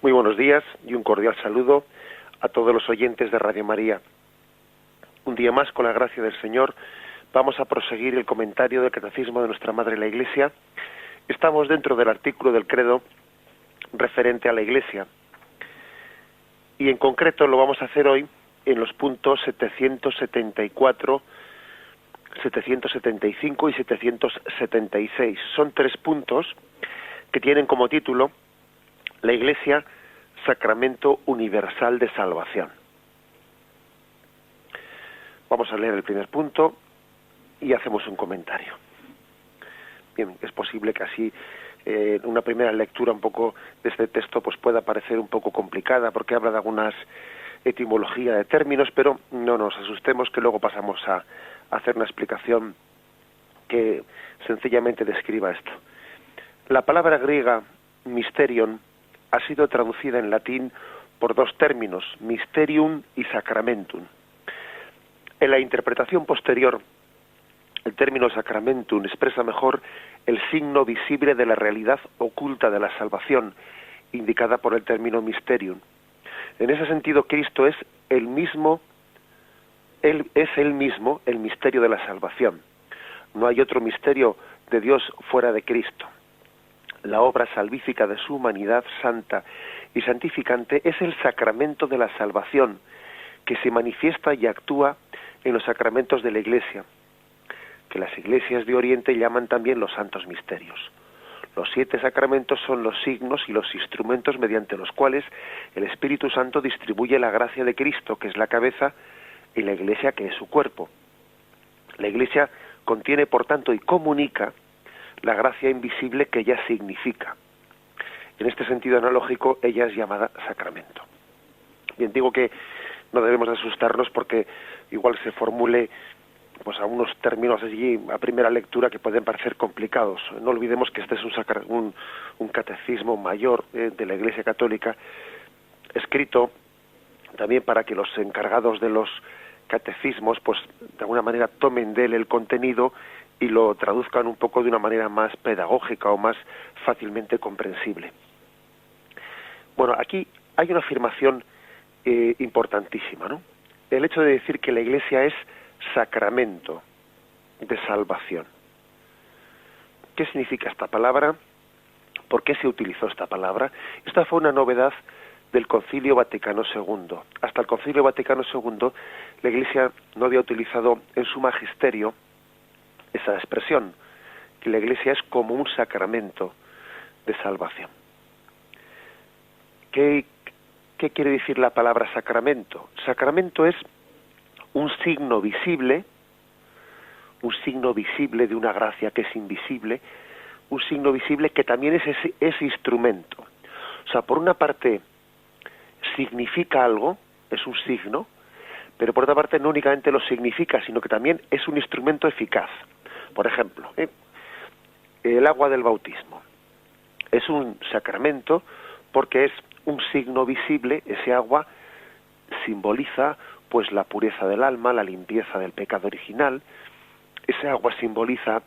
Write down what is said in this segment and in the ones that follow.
Muy buenos días y un cordial saludo a todos los oyentes de Radio María. Un día más, con la gracia del Señor, vamos a proseguir el comentario del Catecismo de nuestra Madre la Iglesia. Estamos dentro del artículo del credo referente a la Iglesia y en concreto lo vamos a hacer hoy en los puntos 774, 775 y 776. Son 3 puntos que tienen como título la Iglesia, sacramento universal de salvación. Vamos a leer el primer punto y hacemos un comentario. Bien, es posible que así una primera lectura un poco de este texto pues pueda parecer un poco complicada porque habla de algunas etimología de términos, pero no nos asustemos que luego pasamos a hacer una explicación que sencillamente describa esto. La palabra griega mysterion ha sido traducida en latín por 2 términos, mysterium y sacramentum. En la interpretación posterior, el término sacramentum expresa mejor el signo visible de la realidad oculta de la salvación, indicada por el término mysterium. En ese sentido, Cristo es el mismo el misterio de la salvación. No hay otro misterio de Dios fuera de Cristo. La obra salvífica de su humanidad santa y santificante es el sacramento de la salvación, que se manifiesta y actúa en los sacramentos de la Iglesia, que las iglesias de Oriente llaman también los santos misterios. Los 7 sacramentos son los signos y los instrumentos mediante los cuales el Espíritu Santo distribuye la gracia de Cristo, que es la cabeza, y la Iglesia, que es su cuerpo. La Iglesia contiene, por tanto, y comunica la gracia invisible que ella significa. En este sentido analógico, ella es llamada sacramento. Bien, digo que no debemos asustarnos porque igual se formule pues a unos términos allí a primera lectura que pueden parecer complicados. No olvidemos que este es un catecismo mayor de la Iglesia Católica, escrito también para que los encargados de los catecismos pues de alguna manera tomen de él el contenido y lo traduzcan un poco de una manera más pedagógica o más fácilmente comprensible. Bueno, aquí hay una afirmación importantísima, ¿no? El hecho de decir que la Iglesia es sacramento de salvación. ¿Qué significa esta palabra? ¿Por qué se utilizó esta palabra? Esta fue una novedad del Concilio Vaticano II. Hasta el Concilio Vaticano II, la Iglesia no había utilizado en su magisterio esa expresión, que la Iglesia es como un sacramento de salvación. ¿Qué quiere decir la palabra sacramento? Sacramento es un signo visible de una gracia que es invisible, un signo visible que también es ese instrumento. O sea, por una parte significa algo, es un signo, pero por otra parte no únicamente lo significa, sino que también es un instrumento eficaz. Por ejemplo, el agua del bautismo es un sacramento porque es un signo visible. Ese agua simboliza pues la pureza del alma, la limpieza del pecado original. Ese agua simboliza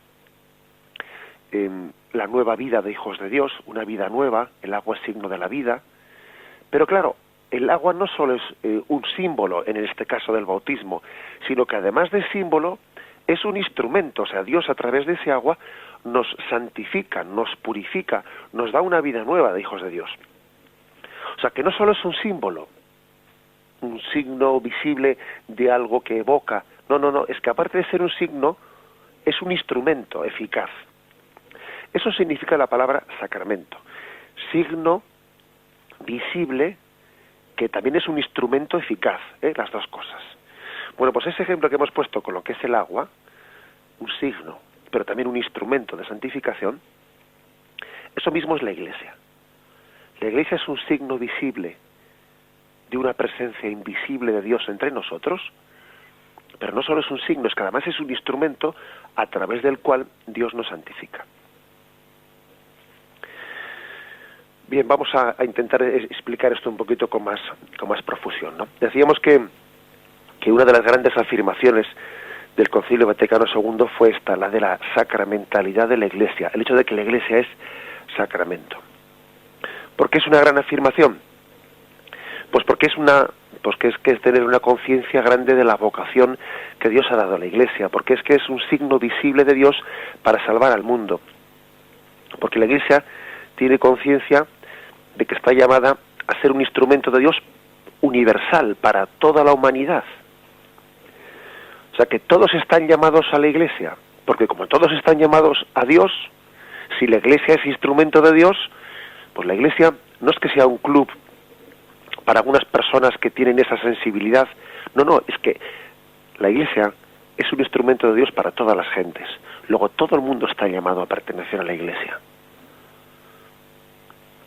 la nueva vida de hijos de Dios, una vida nueva. El agua es signo de la vida. Pero claro, el agua no solo es un símbolo, en este caso del bautismo, sino que además de símbolo, es un instrumento. O sea, Dios a través de ese agua nos santifica, nos purifica, nos da una vida nueva de hijos de Dios. O sea, que no solo es un símbolo, un signo visible de algo que evoca. No, es que aparte de ser un signo, es un instrumento eficaz. Eso significa la palabra sacramento. Signo visible que también es un instrumento eficaz, las 2 cosas. Bueno, pues ese ejemplo que hemos puesto con lo que es el agua, un signo, pero también un instrumento de santificación, eso mismo es la Iglesia. La Iglesia es un signo visible de una presencia invisible de Dios entre nosotros, pero no solo es un signo, es que además es un instrumento a través del cual Dios nos santifica. Bien, vamos a intentar explicar esto un poquito con más profusión, ¿no? Decíamos que una de las grandes afirmaciones del Concilio Vaticano II fue esta, la de la sacramentalidad de la Iglesia, el hecho de que la Iglesia es sacramento. ¿Por qué es una gran afirmación? Pues porque es tener una conciencia grande de la vocación que Dios ha dado a la Iglesia, porque es que es un signo visible de Dios para salvar al mundo. Porque la Iglesia tiene conciencia de que está llamada a ser un instrumento de Dios universal para toda la humanidad. O sea que todos están llamados a la Iglesia, porque como todos están llamados a Dios, si la Iglesia es instrumento de Dios, pues la Iglesia no es que sea un club para algunas personas que tienen esa sensibilidad, no, es que la Iglesia es un instrumento de Dios para todas las gentes. Luego todo el mundo está llamado a pertenecer a la Iglesia.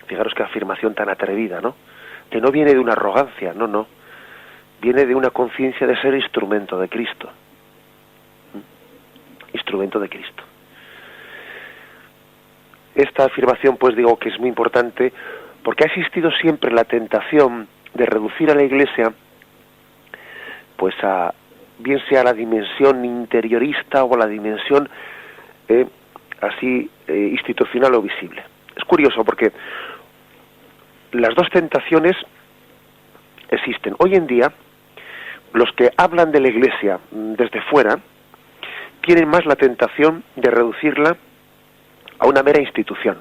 Fijaros qué afirmación tan atrevida, ¿no? Que no viene de una arrogancia, no. Viene de una conciencia de ser instrumento de Cristo. Instrumento de Cristo. Esta afirmación, pues digo que es muy importante porque ha existido siempre la tentación de reducir a la Iglesia, pues bien sea a la dimensión interiorista o a la dimensión institucional o visible. Es curioso porque las dos tentaciones existen. Hoy en día, los que hablan de la Iglesia desde fuera tienen más la tentación de reducirla a una mera institución,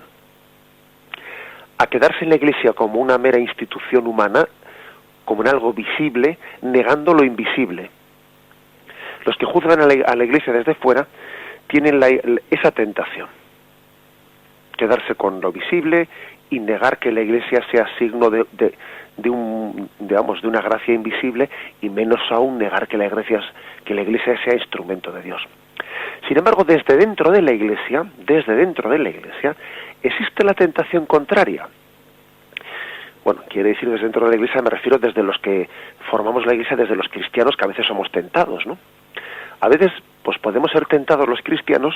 a quedarse en la Iglesia como una mera institución humana, como en algo visible, negando lo invisible. Los que juzgan a la Iglesia desde fuera tienen esa tentación, quedarse con lo visible y negar que la Iglesia sea signo de una gracia invisible, y menos aún negar que la Iglesia sea instrumento de Dios. Sin embargo, desde dentro de la Iglesia, existe la tentación contraria. Bueno, quiere decir desde dentro de la Iglesia, me refiero desde los que formamos la Iglesia, desde los cristianos, que a veces somos tentados, ¿no? A veces, pues podemos ser tentados los cristianos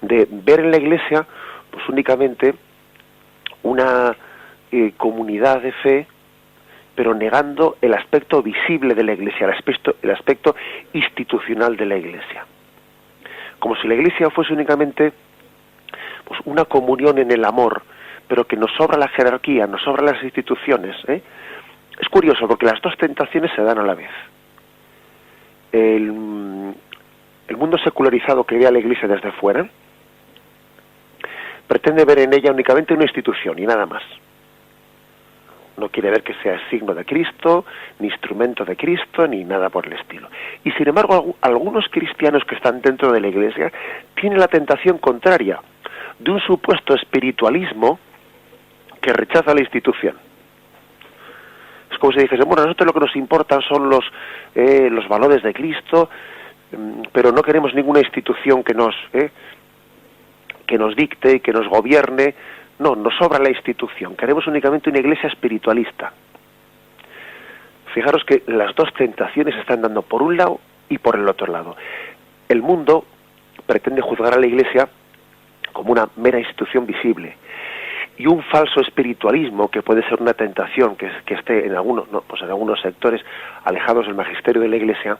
de ver en la Iglesia, pues únicamente una comunidad de fe, pero negando el aspecto visible de la Iglesia, el aspecto institucional de la Iglesia. Como si la Iglesia fuese únicamente pues una comunión en el amor, pero que nos sobra la jerarquía, nos sobran las instituciones. Es curioso porque las dos tentaciones se dan a la vez. El mundo secularizado que ve a la Iglesia desde fuera pretende ver en ella únicamente una institución y nada más. No quiere ver que sea signo de Cristo, ni instrumento de Cristo, ni nada por el estilo. Y sin embargo, algunos cristianos que están dentro de la Iglesia tienen la tentación contraria, de un supuesto espiritualismo que rechaza la institución. Es como si dijese, bueno, a nosotros lo que nos importan son los valores de Cristo, pero no queremos ninguna institución que nos dicte y que nos gobierne. No, nos sobra la institución, queremos únicamente una Iglesia espiritualista. Fijaros que las dos tentaciones se están dando por un lado y por el otro lado. El mundo pretende juzgar a la Iglesia como una mera institución visible, y un falso espiritualismo, que puede ser una tentación que esté en algunos sectores alejados del magisterio de la Iglesia,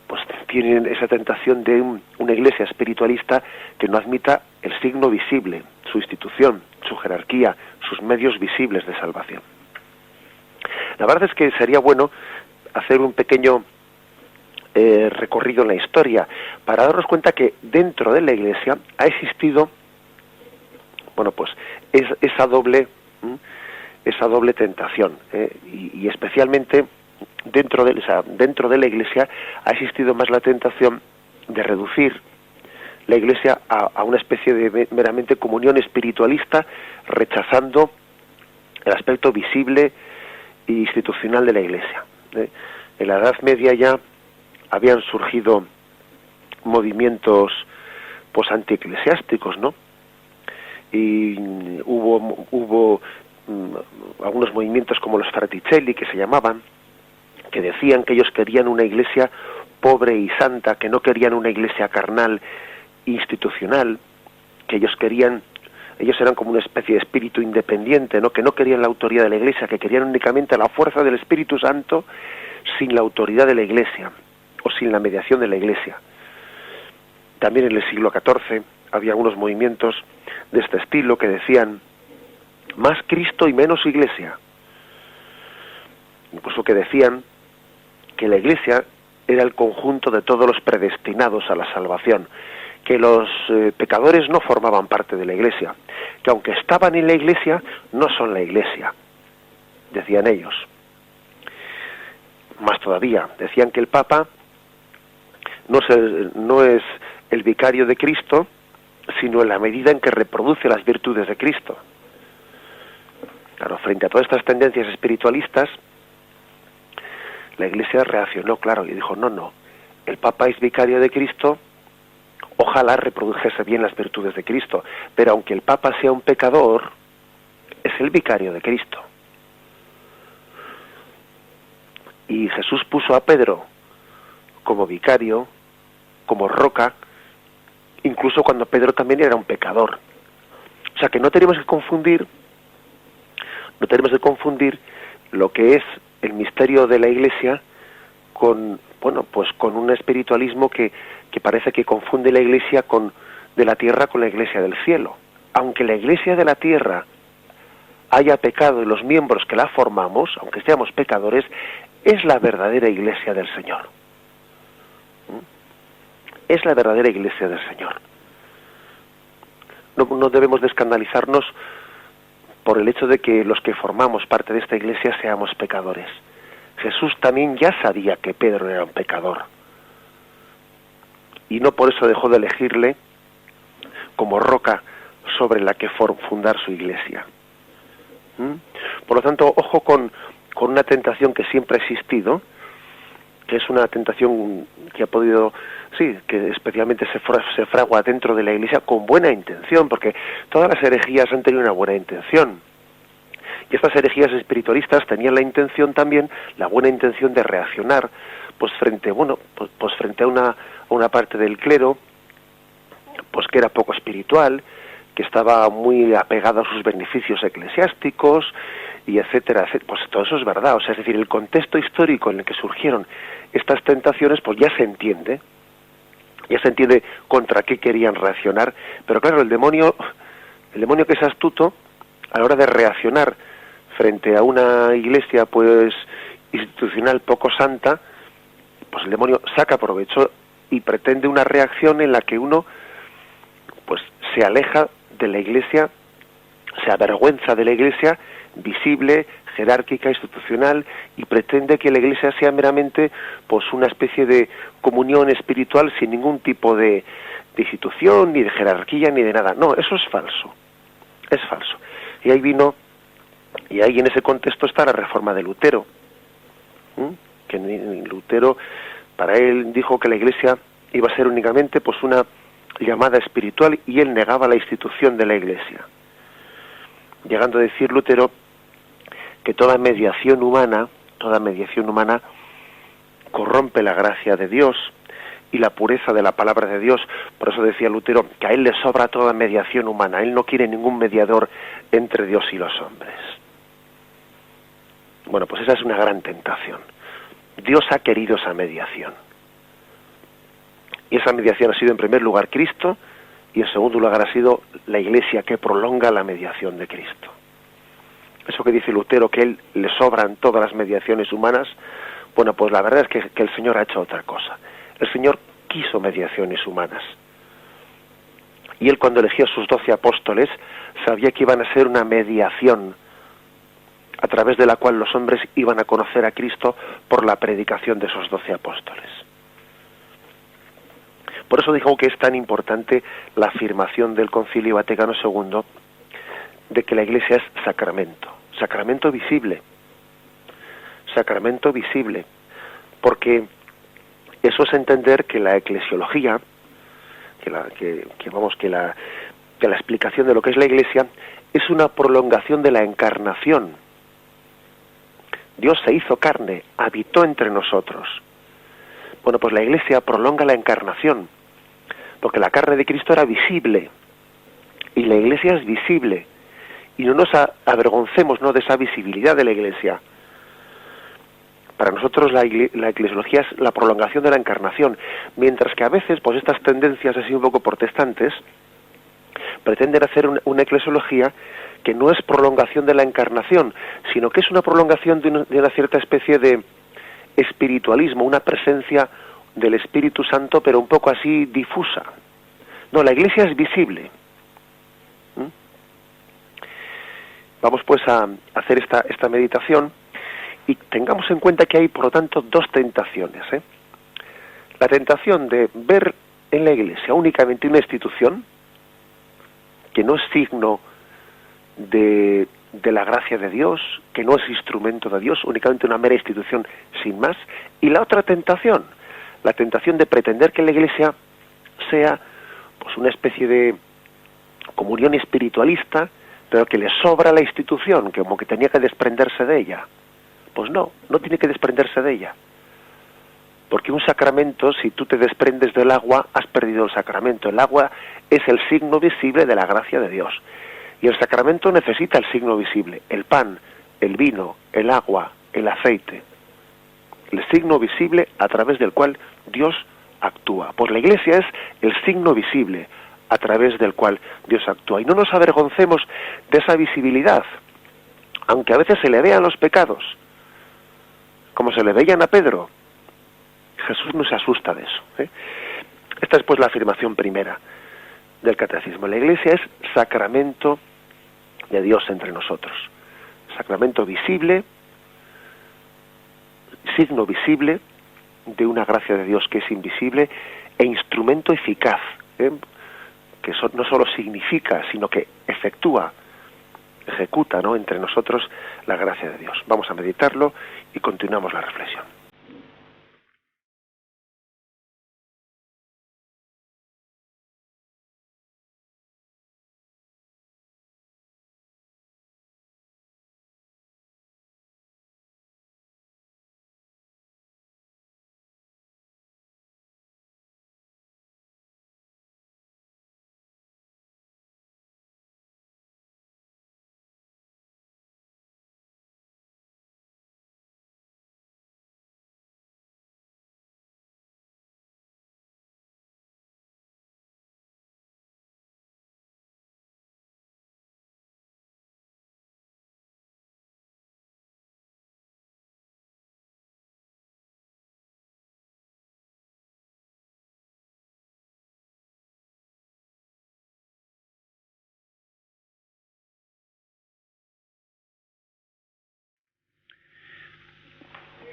pues tienen esa tentación de una Iglesia espiritualista que no admita el signo visible, su institución, su jerarquía, sus medios visibles de salvación. La verdad es que sería bueno hacer un pequeño recorrido en la historia para darnos cuenta que dentro de la Iglesia ha existido, esa doble tentación, y especialmente dentro de la Iglesia ha existido más la tentación de reducir la Iglesia a una especie de meramente comunión espiritualista, rechazando el aspecto visible e institucional de la Iglesia. En la Edad Media ya habían surgido movimientos antieclesiásticos, ¿no? Y hubo algunos movimientos como los Fraticelli, que se llamaban, que decían que ellos querían una Iglesia pobre y santa, que no querían una Iglesia carnal institucional, que ellos eran como una especie de espíritu independiente, ¿no? Que no querían la autoridad de la Iglesia, que querían únicamente la fuerza del Espíritu Santo sin la autoridad de la Iglesia o sin la mediación de la Iglesia. También en el siglo XIV había algunos movimientos de este estilo que decían más Cristo y menos Iglesia. Incluso que decían que la Iglesia era el conjunto de todos los predestinados a la salvación, que los pecadores no formaban parte de la Iglesia, que aunque estaban en la Iglesia, no son la Iglesia, decían ellos. Más todavía, decían que el Papa no es el vicario de Cristo, sino en la medida en que reproduce las virtudes de Cristo. Claro, frente a todas estas tendencias espiritualistas, la Iglesia reaccionó, claro, y dijo, no, el Papa es vicario de Cristo, ojalá reprodujese bien las virtudes de Cristo, pero aunque el Papa sea un pecador, es el vicario de Cristo. Y Jesús puso a Pedro como vicario, como roca, incluso cuando Pedro también era un pecador. O sea que no tenemos que confundir lo que es el misterio de la Iglesia con un espiritualismo que parece que confunde la Iglesia de la tierra con la Iglesia del cielo. Aunque la Iglesia de la tierra haya pecado y los miembros que la formamos, aunque seamos pecadores, es la verdadera Iglesia del Señor. Es la verdadera Iglesia del Señor. No debemos de escandalizarnos por el hecho de que los que formamos parte de esta Iglesia seamos pecadores. Jesús también ya sabía que Pedro era un pecador. Y no por eso dejó de elegirle como roca sobre la que fundar su Iglesia. Por lo tanto, ojo con una tentación que siempre ha existido, que es una tentación que ha podido, que especialmente se fragua dentro de la Iglesia con buena intención, porque todas las herejías han tenido una buena intención. Y estas herejías espiritualistas tenían la intención también, la buena intención de reaccionar, frente a una parte del clero, que era poco espiritual, que estaba muy apegado a sus beneficios eclesiásticos, y etcétera. Pues todo eso es verdad. O sea, es decir, el contexto histórico en el que surgieron estas tentaciones, pues ya se entiende contra qué querían reaccionar. Pero claro, el demonio que es astuto, a la hora de reaccionar frente a una iglesia institucional poco santa, pues el demonio saca provecho y pretende una reacción en la que uno se aleja de la Iglesia, se avergüenza de la Iglesia visible, jerárquica, institucional, y pretende que la Iglesia sea meramente una especie de comunión espiritual sin ningún tipo de institución, ni de jerarquía, ni de nada. No, eso es falso. Es falso. Y ahí en ese contexto está la reforma de Lutero. Que Lutero, para él, dijo que la Iglesia iba a ser únicamente una llamada espiritual, y él negaba la institución de la Iglesia, llegando a decir Lutero que toda mediación humana corrompe la gracia de Dios y la pureza de la palabra de Dios. Por eso decía Lutero que a él le sobra toda mediación humana, él no quiere ningún mediador entre Dios y los hombres. Bueno, pues esa es una gran tentación. Dios ha querido esa mediación. Y esa mediación ha sido en primer lugar Cristo, y en segundo lugar ha sido la Iglesia, que prolonga la mediación de Cristo. Eso que dice Lutero, que él le sobran todas las mediaciones humanas, bueno, pues la verdad es que el Señor ha hecho otra cosa. El Señor quiso mediaciones humanas. Y él, cuando eligió a sus 12 apóstoles, sabía que iban a ser una mediación a través de la cual los hombres iban a conocer a Cristo por la predicación de esos 12 apóstoles. Por eso dijo que es tan importante la afirmación del Concilio Vaticano II de que la Iglesia es sacramento visible, porque eso es entender que la eclesiología, que la explicación de lo que es la Iglesia es una prolongación de la encarnación. Dios se hizo carne, habitó entre nosotros. Bueno, pues la Iglesia prolonga la encarnación, porque la carne de Cristo era visible, y la Iglesia es visible, y no nos avergoncemos de esa visibilidad de la Iglesia. Para nosotros la eclesiología es la prolongación de la encarnación, mientras que a veces estas tendencias así un poco protestantes pretenden hacer una eclesiología que no es prolongación de la encarnación, sino que es una prolongación de una cierta especie de espiritualismo, una presencia del Espíritu Santo, pero un poco así difusa. No, la Iglesia es visible. Vamos pues a hacer esta meditación y tengamos en cuenta que hay, por lo tanto, dos tentaciones. La tentación de ver en la Iglesia únicamente una institución que no es signo de la gracia de Dios, que no es instrumento de Dios, únicamente una mera institución sin más, y la otra tentación, la tentación de pretender que la Iglesia sea pues una especie de comunión espiritualista, pero que le sobra la institución, que como que tenía que desprenderse de ella. Pues no tiene que desprenderse de ella. Porque un sacramento, si tú te desprendes del agua, has perdido el sacramento. El agua es el signo visible de la gracia de Dios. Y el sacramento necesita el signo visible, el pan, el vino, el agua, el aceite. El signo visible a través del cual Dios actúa. Pues la Iglesia es el signo visible a través del cual Dios actúa. Y no nos avergoncemos de esa visibilidad, aunque a veces se le vean los pecados, como se le veían a Pedro. Jesús no se asusta de eso. Esta es pues la afirmación primera del catecismo. La Iglesia es sacramento de Dios entre nosotros. Sacramento visible, signo visible de una gracia de Dios que es invisible, e instrumento eficaz, que no solo significa, sino que efectúa, ejecuta, entre nosotros la gracia de Dios. Vamos a meditarlo y continuamos la reflexión.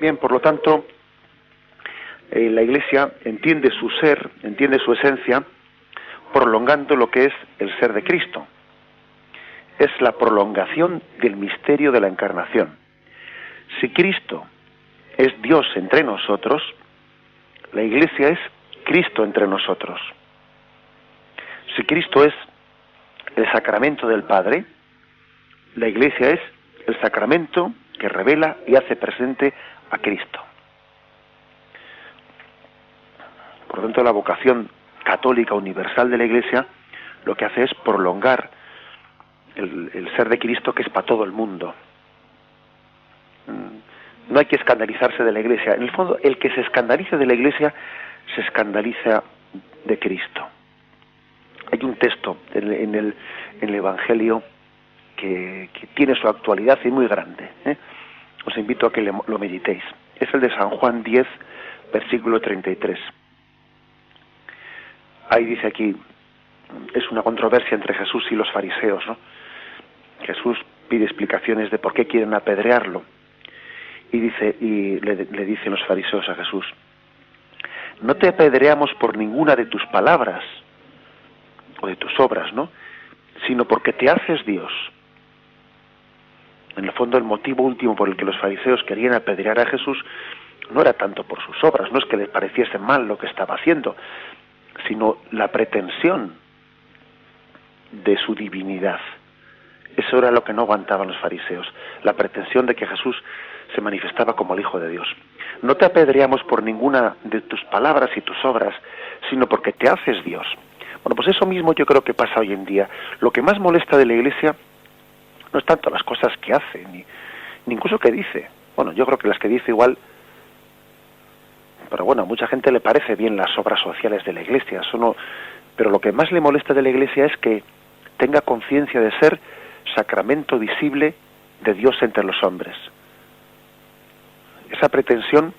Bien, por lo tanto, la Iglesia entiende su ser, entiende su esencia, prolongando lo que es el ser de Cristo. Es la prolongación del misterio de la encarnación. Si Cristo es Dios entre nosotros, la Iglesia es Cristo entre nosotros. Si Cristo es el sacramento del Padre, la Iglesia es el sacramento que revela y hace presente a Cristo. Por lo tanto, la vocación católica universal de la Iglesia lo que hace es prolongar el ser de Cristo, que es para todo el mundo. No hay que escandalizarse de la Iglesia. En el fondo, el que se escandalice de la Iglesia se escandaliza de Cristo. Hay un texto en el Evangelio que tiene su actualidad y muy grande. Os invito a que lo meditéis. Es el de San Juan 10, versículo 33. Ahí dice aquí, es una controversia entre Jesús y los fariseos, ¿no? Jesús pide explicaciones de por qué quieren apedrearlo. Y le dicen los fariseos a Jesús: no te apedreamos por ninguna de tus palabras o de tus obras, ¿no?, sino porque te haces Dios. En el fondo, el motivo último por el que los fariseos querían apedrear a Jesús no era tanto por sus obras, no es que les pareciese mal lo que estaba haciendo, sino la pretensión de su divinidad. Eso era lo que no aguantaban los fariseos, la pretensión de que Jesús se manifestaba como el Hijo de Dios. No te apedreamos por ninguna de tus palabras y tus obras, sino porque te haces Dios. Bueno, pues eso mismo yo creo que pasa hoy en día. Lo que más molesta de la Iglesia no es tanto las cosas que hace, ni incluso que dice. Bueno, yo creo que las que dice igual, pero bueno, a mucha gente le parece bien las obras sociales de la Iglesia, eso no, pero lo que más le molesta de la Iglesia es que tenga conciencia de ser sacramento visible de Dios entre los hombres. Esa pretensión,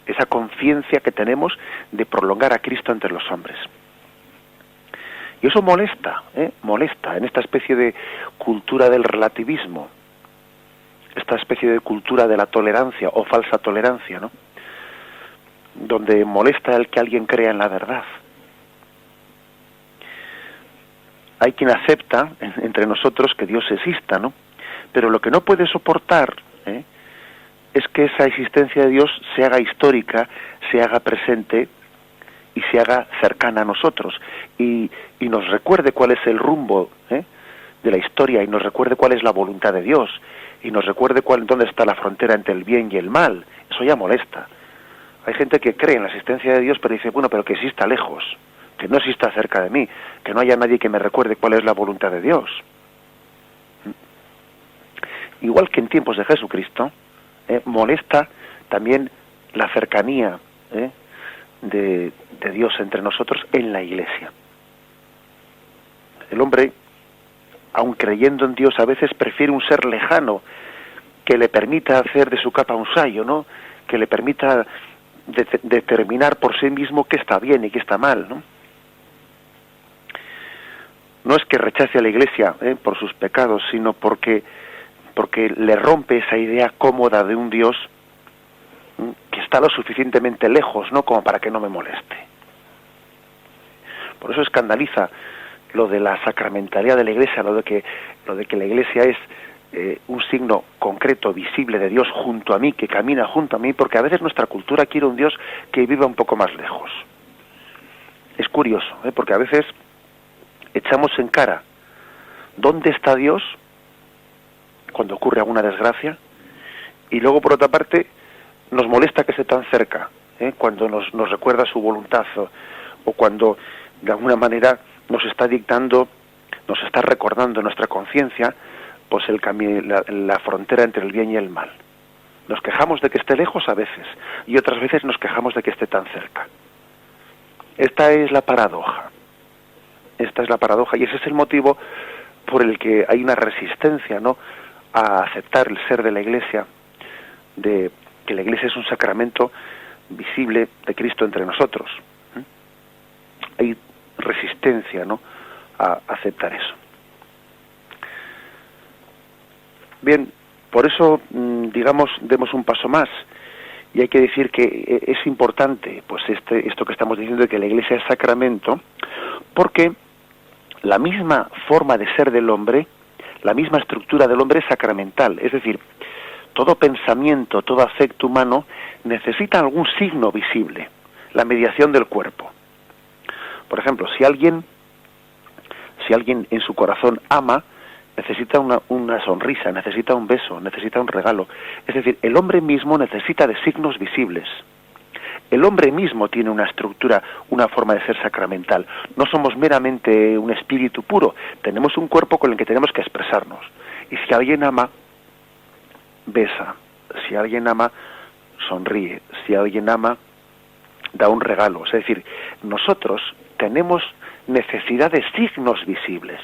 esa conciencia que tenemos de prolongar a Cristo entre los hombres. Y eso molesta en esta especie de cultura del relativismo, esta especie de cultura de la tolerancia o falsa tolerancia, ¿no? Donde molesta el que alguien crea en la verdad. Hay quien acepta entre nosotros que Dios exista, ¿no? Pero lo que no puede soportar es que esa existencia de Dios se haga histórica, se haga presente y se haga cercana a nosotros y nos recuerde cuál es el rumbo de la historia y nos recuerde cuál es la voluntad de Dios y nos recuerde dónde está la frontera entre el bien y el mal. Eso ya molesta. Hay gente que cree en la existencia de Dios pero dice, bueno, pero que exista lejos, que no exista cerca de mí, que no haya nadie que me recuerde cuál es la voluntad de Dios. Igual que en tiempos de Jesucristo, molesta también la cercanía de Dios entre nosotros en la Iglesia. El hombre, aun creyendo en Dios, a veces prefiere un ser lejano que le permita hacer de su capa un sayo, ¿no? Que le permita determinar por sí mismo qué está bien y qué está mal, ¿no? No es que rechace a la Iglesia por sus pecados, sino porque le rompe esa idea cómoda de un Dios que está lo suficientemente lejos, ¿no? Como para que no me moleste. Por eso escandaliza lo de la sacramentalidad de la Iglesia, lo de que la Iglesia es un signo concreto, visible de Dios junto a mí, que camina junto a mí, porque a veces nuestra cultura quiere un Dios que viva un poco más lejos. Es curioso, porque a veces echamos en cara dónde está Dios cuando ocurre alguna desgracia y luego por otra parte nos molesta que esté tan cerca, cuando nos recuerda su voluntad o cuando de alguna manera nos está dictando, nos está recordando en nuestra conciencia pues la frontera entre el bien y el mal. Nos quejamos de que esté lejos a veces y otras veces nos quejamos de que esté tan cerca. Esta es la paradoja y ese es el motivo por el que hay una resistencia, ¿no?, a aceptar el ser de la Iglesia, de que la Iglesia es un sacramento visible de Cristo entre nosotros. Hay resistencia, ¿no?, a aceptar eso. Bien, por eso, demos un paso más y hay que decir que es importante, pues esto que estamos diciendo de que la Iglesia es sacramento, porque la misma forma de ser del hombre, la misma estructura del hombre es sacramental, es decir, todo pensamiento, todo afecto humano necesita algún signo visible, la mediación del cuerpo. Por ejemplo, si alguien en su corazón ama, necesita una sonrisa, necesita un beso, necesita un regalo. Es decir, el hombre mismo necesita de signos visibles. El hombre mismo tiene una estructura, una forma de ser sacramental. No somos meramente un espíritu puro, tenemos un cuerpo con el que tenemos que expresarnos. Y si alguien ama, besa. Si alguien ama, sonríe. Si alguien ama, da un regalo. Es decir, nosotros tenemos necesidad de signos visibles,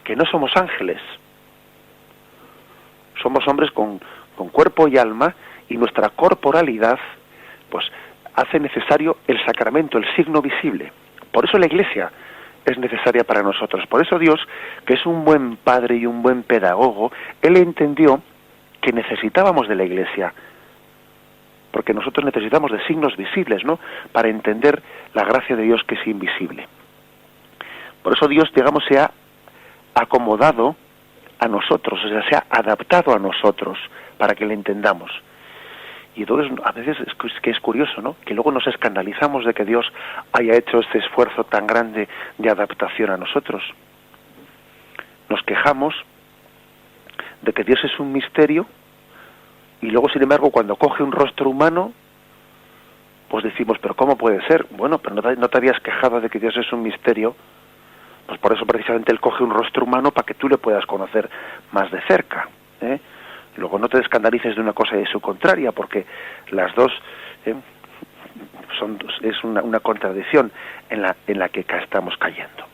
que no somos ángeles. Somos hombres con cuerpo y alma, y nuestra corporalidad, pues, hace necesario el sacramento, el signo visible. Por eso la Iglesia es necesaria para nosotros. Por eso Dios, que es un buen padre y un buen pedagogo, Él entendió que necesitábamos de la Iglesia, porque nosotros necesitamos de signos visibles, ¿no?, para entender la gracia de Dios que es invisible. Por eso Dios, digamos, se ha acomodado a nosotros, o sea, se ha adaptado a nosotros para que le entendamos. Y entonces a veces es curioso, ¿no?, que luego nos escandalizamos de que Dios haya hecho este esfuerzo tan grande de adaptación a nosotros. Nos quejamos de que Dios es un misterio y luego, sin embargo, cuando coge un rostro humano, pues decimos, pero ¿cómo puede ser? Bueno, pero no te habías quejado de que Dios es un misterio. Pues por eso precisamente Él coge un rostro humano para que tú le puedas conocer más de cerca, Luego no te escandalices de una cosa y de su contraria, porque las dos es una contradicción en la que estamos cayendo.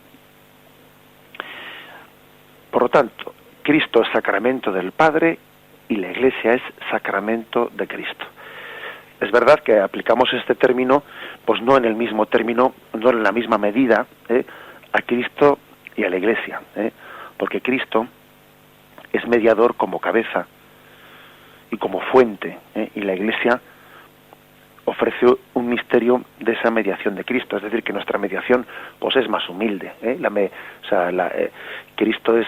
Por lo tanto, Cristo es sacramento del Padre y la Iglesia es sacramento de Cristo. Es verdad que aplicamos este término, pues no en el mismo término, no en la misma medida, a Cristo y a la Iglesia, porque Cristo es mediador como cabeza y como fuente, y la Iglesia ofrece un misterio de esa mediación de Cristo, es decir, que nuestra mediación pues es más humilde. Cristo es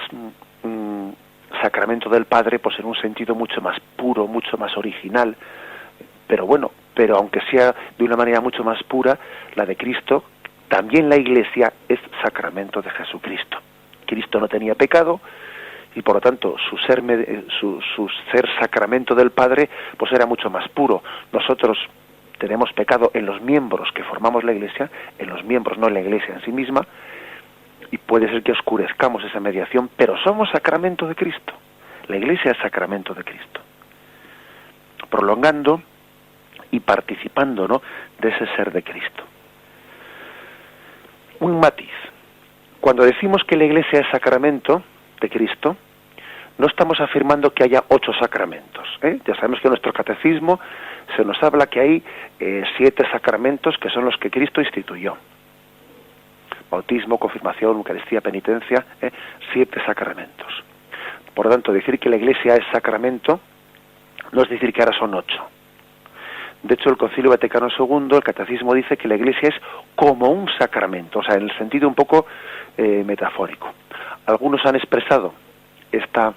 sacramento del Padre, pues en un sentido mucho más puro, mucho más original, pero aunque sea de una manera mucho más pura, la de Cristo, también la Iglesia es sacramento de Jesucristo. Cristo no tenía pecado y por lo tanto su ser sacramento del Padre pues era mucho más puro. Nosotros tenemos pecado en los miembros que formamos la Iglesia, en los miembros, no en la Iglesia en sí misma, y puede ser que oscurezcamos esa mediación, pero somos sacramento de Cristo. La Iglesia es sacramento de Cristo. Prolongando y participando, ¿no?, de ese ser de Cristo. Un matiz. Cuando decimos que la Iglesia es sacramento de Cristo, no estamos afirmando que haya 8 sacramentos. Ya sabemos que en nuestro catecismo se nos habla que hay 7 sacramentos que son los que Cristo instituyó. Bautismo, confirmación, Eucaristía, penitencia, 7 sacramentos. Por lo tanto, decir que la Iglesia es sacramento no es decir que ahora son 8. De hecho, el Concilio Vaticano II, el Catecismo, dice que la Iglesia es como un sacramento, o sea, en el sentido un poco metafórico. Algunos han expresado esta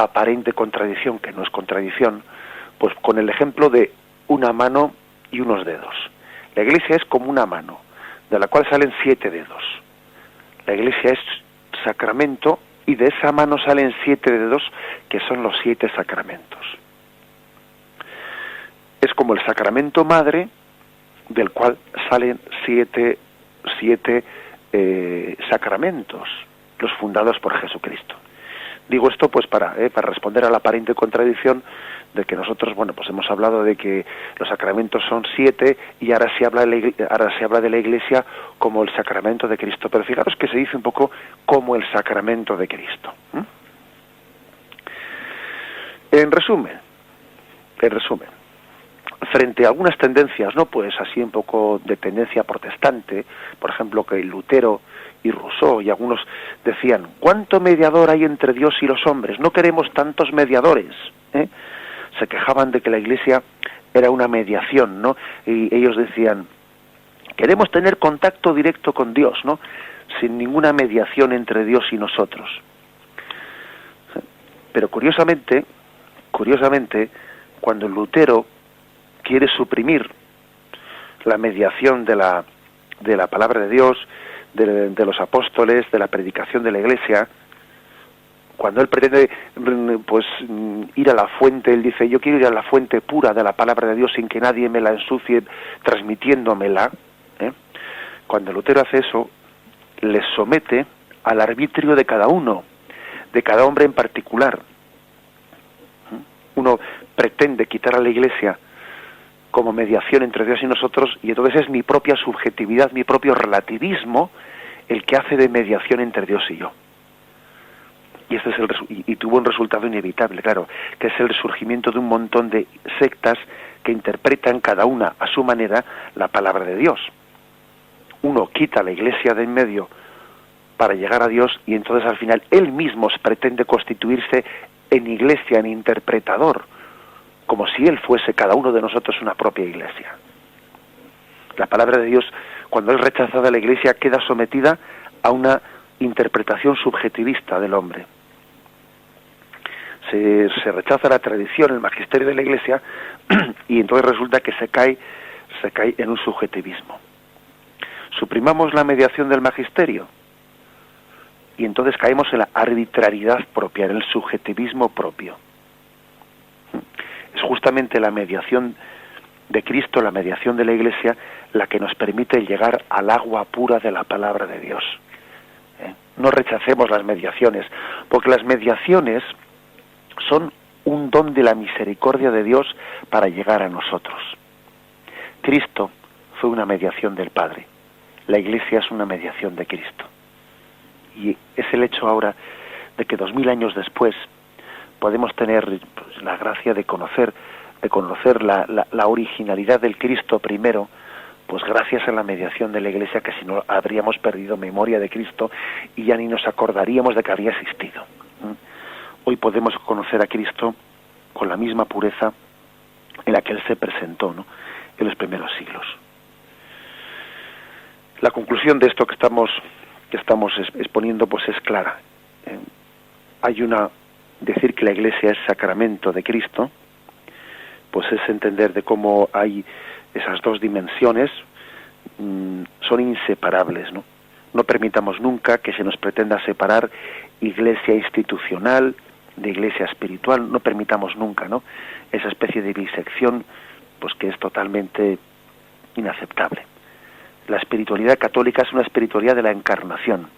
aparente contradicción, que no es contradicción, pues con el ejemplo de una mano y unos dedos. La Iglesia es como una mano, de la cual salen 7 dedos. La Iglesia es sacramento y de esa mano salen 7 dedos, que son los 7 sacramentos. Es como el sacramento madre, del cual salen 7 sacramentos, los fundados por Jesucristo. Digo esto pues para responder a la aparente contradicción de que nosotros, pues hemos hablado de que los sacramentos son 7 y ahora se habla de la Iglesia como el sacramento de Cristo. Pero fijaros que se dice un poco como el sacramento de Cristo. En resumen, frente a algunas tendencias, pues así un poco de tendencia protestante, por ejemplo, que Lutero y Rousseau y algunos decían, ¿cuánto mediador hay entre Dios y los hombres? No queremos tantos mediadores. Se quejaban de que la Iglesia era una mediación, ¿no? Y ellos decían, queremos tener contacto directo con Dios, ¿no?, sin ninguna mediación entre Dios y nosotros. Pero curiosamente, cuando Lutero quiere suprimir la mediación de la palabra de Dios, de los apóstoles, de la predicación de la Iglesia, cuando él pretende ir a la fuente, él dice, yo quiero ir a la fuente pura de la palabra de Dios sin que nadie me la ensucie transmitiéndomela. Cuando Lutero hace eso, les somete al arbitrio de cada uno, de cada hombre en particular. Uno pretende quitar a la Iglesia como mediación entre Dios y nosotros, y entonces es mi propia subjetividad, mi propio relativismo, el que hace de mediación entre Dios y yo. Y este es y tuvo un resultado inevitable, claro, que es el resurgimiento de un montón de sectas que interpretan cada una a su manera la palabra de Dios. Uno quita a la Iglesia de en medio para llegar a Dios, y entonces al final él mismo pretende constituirse en Iglesia, en interpretador, como si él fuese cada uno de nosotros una propia Iglesia. La palabra de Dios, cuando es rechazada de la Iglesia, queda sometida a una interpretación subjetivista del hombre. Se rechaza la tradición, el magisterio de la Iglesia, y entonces resulta que se cae en un subjetivismo. Suprimamos la mediación del magisterio y entonces caemos en la arbitrariedad propia, en el subjetivismo propio. Es justamente la mediación de Cristo, la mediación de la Iglesia, la que nos permite llegar al agua pura de la palabra de Dios. No rechacemos las mediaciones, porque las mediaciones son un don de la misericordia de Dios para llegar a nosotros. Cristo fue una mediación del Padre. La Iglesia es una mediación de Cristo. Y es el hecho ahora de que 2000 años después podemos tener pues, la gracia de conocer la originalidad del Cristo primero, pues gracias a la mediación de la Iglesia, que si no habríamos perdido memoria de Cristo y ya ni nos acordaríamos de que había existido. Hoy podemos conocer a Cristo con la misma pureza en la que Él se presentó, ¿no?, en los primeros siglos. La conclusión de esto que estamos exponiendo pues es clara. Decir que la Iglesia es sacramento de Cristo, pues es entender de cómo hay esas dos dimensiones, son inseparables, ¿no? No permitamos nunca que se nos pretenda separar Iglesia institucional de Iglesia espiritual, no permitamos nunca, ¿no?, esa especie de bisección, pues que es totalmente inaceptable. La espiritualidad católica es una espiritualidad de la encarnación,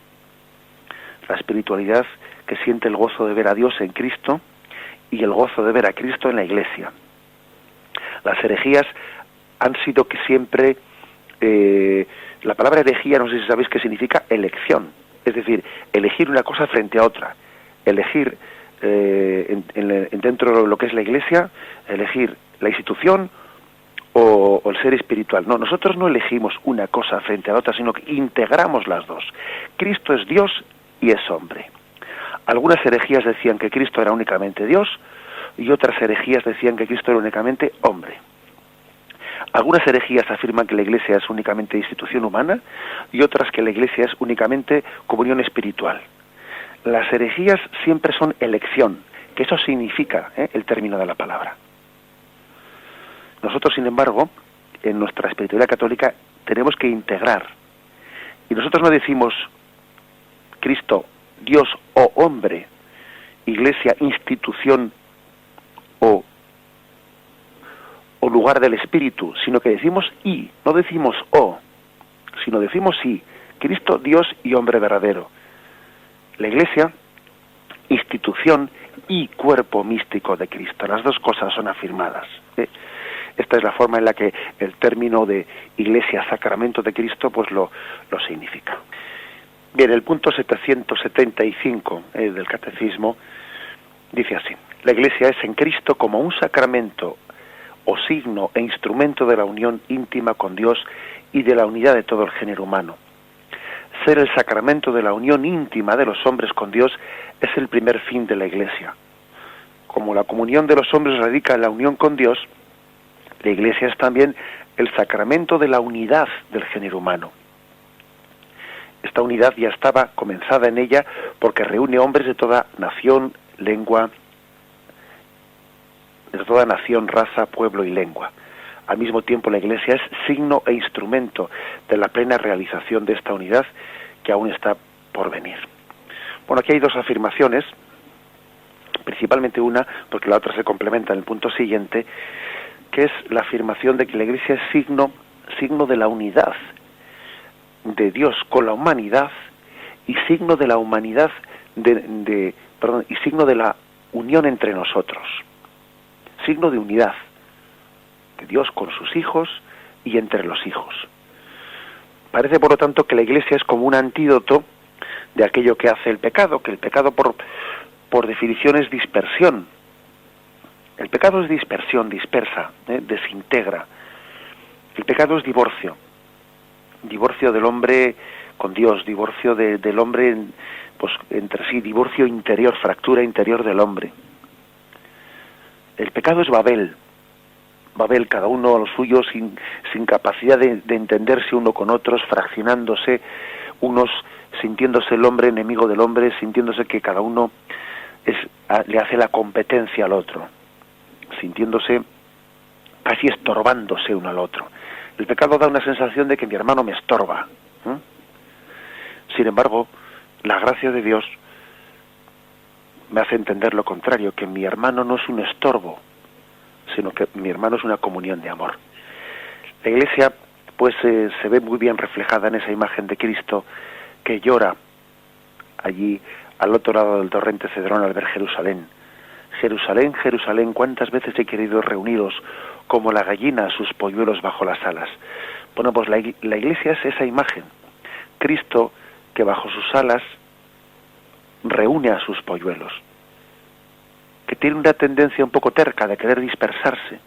la espiritualidad que siente el gozo de ver a Dios en Cristo y el gozo de ver a Cristo en la Iglesia. Las herejías han sido que siempre, la palabra herejía, no sé si sabéis qué significa elección, es decir, elegir una cosa frente a otra, elegir dentro de lo que es la Iglesia, elegir la institución o el ser espiritual. No, nosotros no elegimos una cosa frente a la otra, sino que integramos las dos. Cristo es Dios y es hombre. Algunas herejías decían que Cristo era únicamente Dios y otras herejías decían que Cristo era únicamente hombre. Algunas herejías afirman que la Iglesia es únicamente institución humana y otras que la Iglesia es únicamente comunión espiritual. Las herejías siempre son elección, que eso significa el término de la palabra. Nosotros, sin embargo, en nuestra espiritualidad católica tenemos que integrar. Y nosotros no decimos Cristo, Dios o hombre, Iglesia, institución o lugar del Espíritu, sino que decimos y, no decimos o, sino decimos sí, Cristo, Dios y hombre verdadero. La Iglesia, institución y cuerpo místico de Cristo, las dos cosas son afirmadas. Esta es la forma en la que el término de Iglesia, sacramento de Cristo, pues lo significa. Bien, el punto 775 del Catecismo dice así: la Iglesia es en Cristo como un sacramento o signo e instrumento de la unión íntima con Dios y de la unidad de todo el género humano. Ser el sacramento de la unión íntima de los hombres con Dios es el primer fin de la Iglesia. Como la comunión de los hombres radica en la unión con Dios, la Iglesia es también el sacramento de la unidad del género humano. Esta unidad ya estaba comenzada en ella porque reúne hombres de toda nación, lengua, de toda nación, raza, pueblo y lengua. Al mismo tiempo, la Iglesia es signo e instrumento de la plena realización de esta unidad que aún está por venir. Bueno, aquí hay dos afirmaciones, principalmente una, porque la otra se complementa en el punto siguiente, que es la afirmación de que la Iglesia es signo de la unidad de Dios con la humanidad y signo de la humanidad y signo de la unión entre nosotros. Signo de unidad de Dios con sus hijos y entre los hijos. Parece, por lo tanto, que la Iglesia es como un antídoto de aquello que hace el pecado, que el pecado por definición es dispersión. El pecado es dispersión, dispersa, desintegra. El pecado es divorcio. Divorcio del hombre con Dios, divorcio del hombre pues entre sí, divorcio interior, fractura interior del hombre. El pecado es Babel, cada uno a lo suyo, sin capacidad de entenderse uno con otros, fraccionándose, unos sintiéndose el hombre enemigo del hombre, sintiéndose que cada uno le hace la competencia al otro, sintiéndose casi estorbándose uno al otro. El pecado da una sensación de que mi hermano me estorba. Sin embargo, la gracia de Dios me hace entender lo contrario, que mi hermano no es un estorbo, sino que mi hermano es una comunión de amor. La Iglesia, pues, se ve muy bien reflejada en esa imagen de Cristo que llora allí al otro lado del torrente Cedrón al ver Jerusalén. Jerusalén, Jerusalén, cuántas veces he querido reuniros como la gallina a sus polluelos bajo las alas. Bueno, pues la Iglesia es esa imagen. Cristo que bajo sus alas reúne a sus polluelos, que tiene una tendencia un poco terca de querer dispersarse.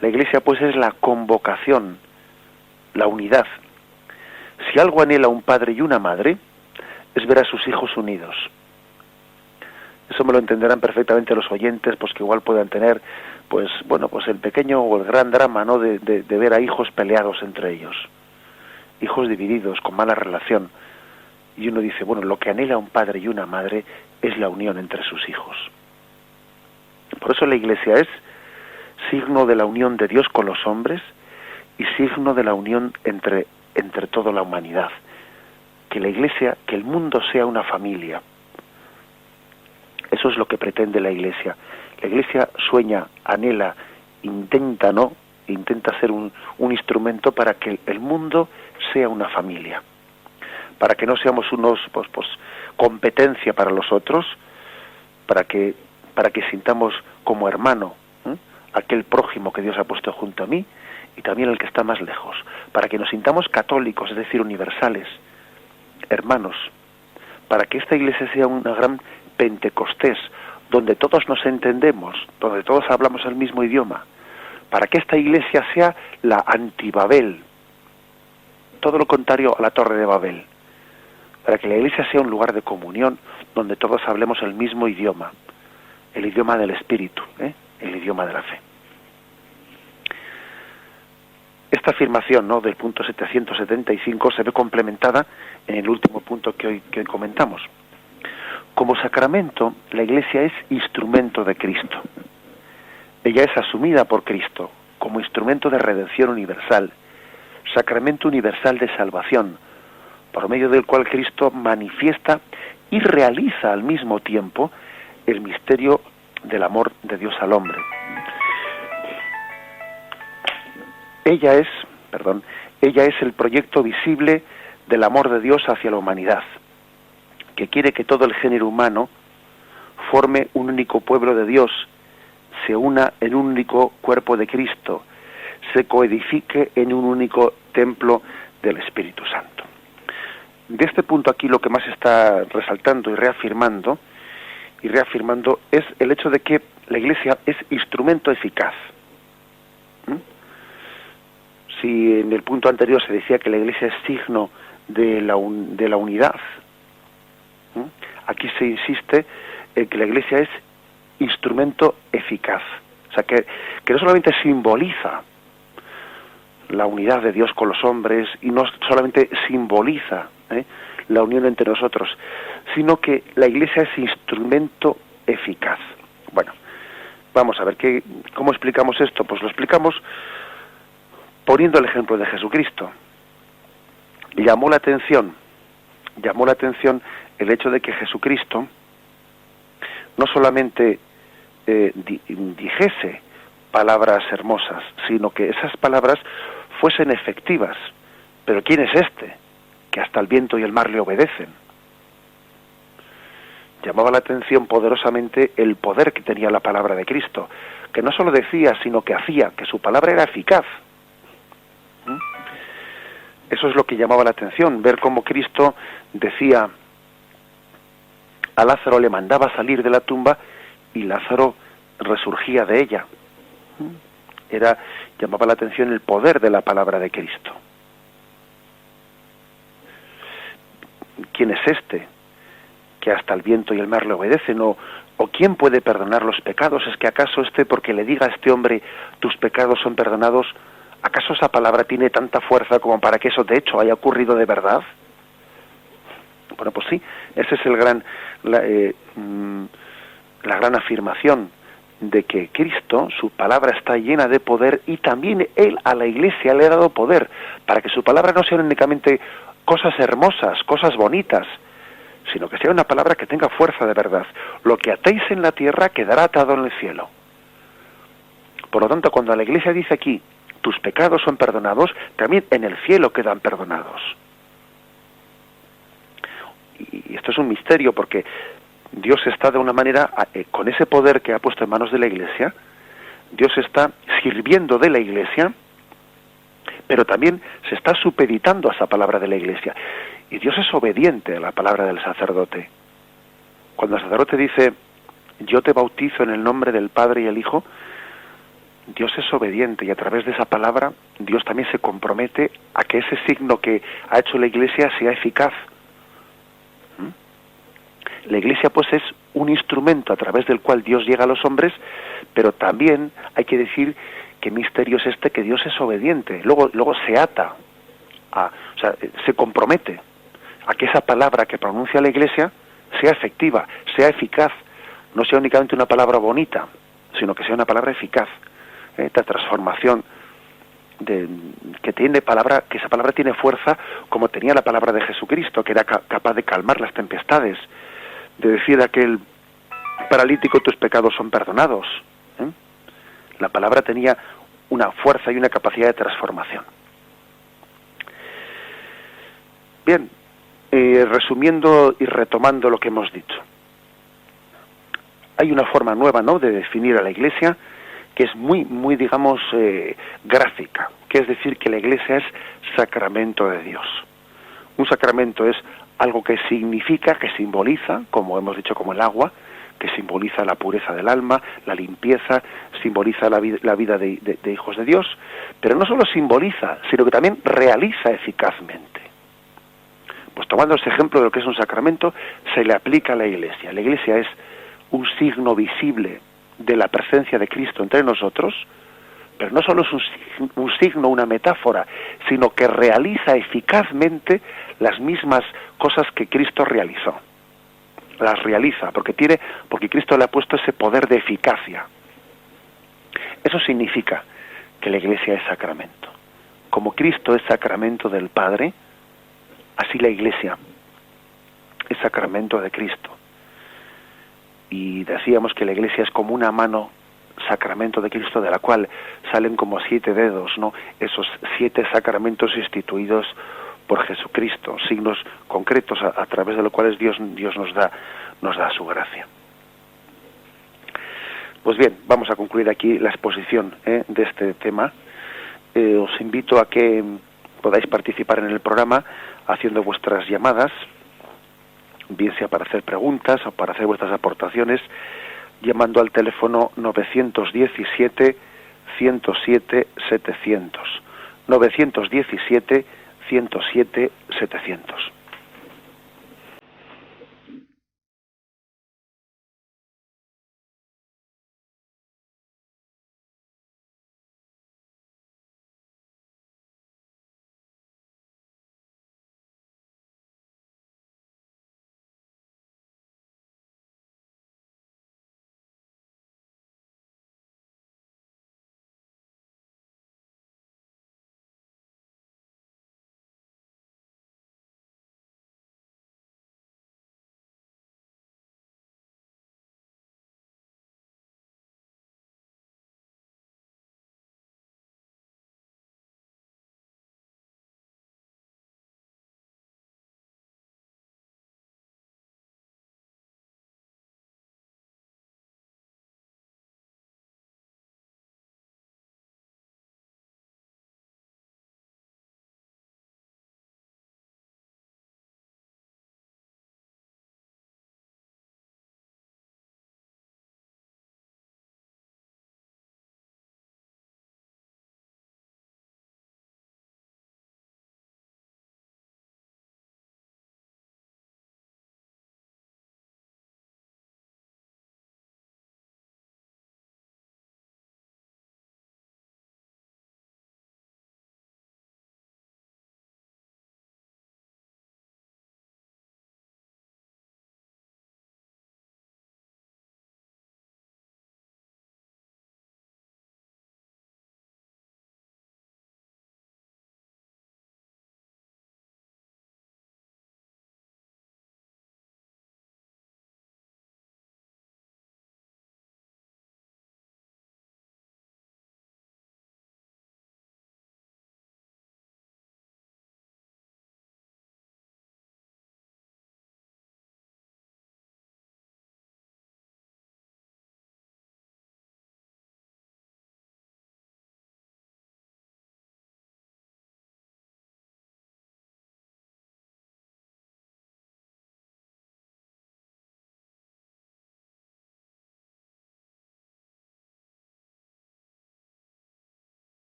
La Iglesia pues es la convocación, la unidad. Si algo anhela un padre y una madre, es ver a sus hijos unidos. Eso me lo entenderán perfectamente los oyentes, pues que igual puedan tener, pues bueno, pues el pequeño o el gran drama, ¿no?, de ver a hijos peleados entre ellos, hijos divididos, con mala relación. Y uno dice, bueno, lo que anhela un padre y una madre es la unión entre sus hijos. Por eso la Iglesia es signo de la unión de Dios con los hombres y signo de la unión entre toda la humanidad. Que la Iglesia, que el mundo sea una familia. Eso es lo que pretende la Iglesia. La Iglesia sueña, anhela, intenta ser un instrumento para que el mundo sea una familia, para que no seamos unos pues competencia para los otros, para que sintamos como hermano aquel prójimo que Dios ha puesto junto a mí y también el que está más lejos, para que nos sintamos católicos, es decir, universales, hermanos, para que esta Iglesia sea una gran Pentecostés, donde todos nos entendemos, donde todos hablamos el mismo idioma, para que esta Iglesia sea la anti-Babel, todo lo contrario a la Torre de Babel, para que la Iglesia sea un lugar de comunión donde todos hablemos el mismo idioma, el idioma del Espíritu, el idioma de la fe. Esta afirmación, ¿no?, del punto 775 se ve complementada en el último punto que hoy comentamos. Como sacramento, la Iglesia es instrumento de Cristo. Ella es asumida por Cristo como instrumento de redención universal, sacramento universal de salvación, por medio del cual Cristo manifiesta y realiza al mismo tiempo el misterio del amor de Dios al hombre. Ella es el proyecto visible del amor de Dios hacia la humanidad, que quiere que todo el género humano forme un único pueblo de Dios, se una en un único cuerpo de Cristo, se coedifique en un único templo del Espíritu Santo. De este punto aquí lo que más está resaltando y reafirmando es el hecho de que la Iglesia es instrumento eficaz. Si en el punto anterior se decía que la Iglesia es signo de la unidad, aquí se insiste en que la Iglesia es instrumento eficaz. O sea, que no solamente simboliza la unidad de Dios con los hombres y no solamente simboliza la unión entre nosotros, sino que la Iglesia es instrumento eficaz. Bueno, vamos a ver, ¿cómo explicamos esto? Pues lo explicamos poniendo el ejemplo de Jesucristo. Llamó la atención el hecho de que Jesucristo no solamente dijese palabras hermosas, sino que esas palabras fuesen efectivas. Pero ¿quién es este? Que hasta el viento y el mar le obedecen. Llamaba la atención poderosamente el poder que tenía la palabra de Cristo, que no solo decía, sino que hacía, que su palabra era eficaz. Eso es lo que llamaba la atención, ver cómo Cristo decía a Lázaro, le mandaba salir de la tumba y Lázaro resurgía de ella. Llamaba la atención el poder de la palabra de Cristo. ¿Quién es este que hasta el viento y el mar le obedecen? ¿O quién puede perdonar los pecados? ¿Es que acaso porque le diga a este hombre tus pecados son perdonados, acaso esa palabra tiene tanta fuerza como para que eso de hecho haya ocurrido de verdad? Bueno, pues sí, ese es la gran afirmación de que Cristo, su palabra está llena de poder, y también Él a la Iglesia le ha dado poder para que su palabra no sea únicamente cosas hermosas, cosas bonitas, sino que sea una palabra que tenga fuerza de verdad. Lo que atéis en la tierra quedará atado en el cielo. Por lo tanto, cuando la Iglesia dice aquí, tus pecados son perdonados, también en el cielo quedan perdonados. Y esto es un misterio, porque Dios está de una manera, con ese poder que ha puesto en manos de la Iglesia, Dios está sirviendo de la Iglesia, pero también se está supeditando a esa palabra de la Iglesia. Y Dios es obediente a la palabra del sacerdote. Cuando el sacerdote dice, yo te bautizo en el nombre del Padre y el Hijo, Dios es obediente, y a través de esa palabra Dios también se compromete a que ese signo que ha hecho la Iglesia sea eficaz. La Iglesia pues es un instrumento a través del cual Dios llega a los hombres, pero también hay que decir qué misterio es este, que Dios es obediente. Luego se ata, o sea, se compromete a que esa palabra que pronuncia la Iglesia sea efectiva, sea eficaz, no sea únicamente una palabra bonita, sino que sea una palabra eficaz. Esta transformación que esa palabra tiene fuerza, como tenía la palabra de Jesucristo, que era capaz de calmar las tempestades, de decir a aquel paralítico, tus pecados son perdonados. La palabra tenía una fuerza y una capacidad de transformación. Bien, resumiendo y retomando lo que hemos dicho, hay una forma nueva, ¿no?, de definir a la Iglesia, que es muy, digamos, gráfica, que es decir, que la Iglesia es sacramento de Dios. Un sacramento es algo que significa, que simboliza, como hemos dicho, como el agua, que simboliza la pureza del alma, la limpieza, simboliza la vida de hijos de Dios, pero no solo simboliza, sino que también realiza eficazmente. Pues tomando ese ejemplo de lo que es un sacramento, se le aplica a la Iglesia. La Iglesia es un signo visible de la presencia de Cristo entre nosotros, pero no solo es un signo, una metáfora, sino que realiza eficazmente las mismas cosas que Cristo realizó. Las realiza, porque Cristo le ha puesto ese poder de eficacia. Eso significa que la Iglesia es sacramento. Como Cristo es sacramento del Padre, así la Iglesia es sacramento de Cristo. Y decíamos que la Iglesia es como una mano sacramento de Cristo, de la cual salen como 7 dedos, ¿no? Esos 7 sacramentos instituidos por Jesucristo, signos concretos a través de los cuales Dios nos da su gracia. Pues bien, vamos a concluir aquí la exposición de este tema. Os invito a que podáis participar en el programa haciendo vuestras llamadas, bien sea para hacer preguntas o para hacer vuestras aportaciones, llamando al teléfono 917 107 700. 917 107 700.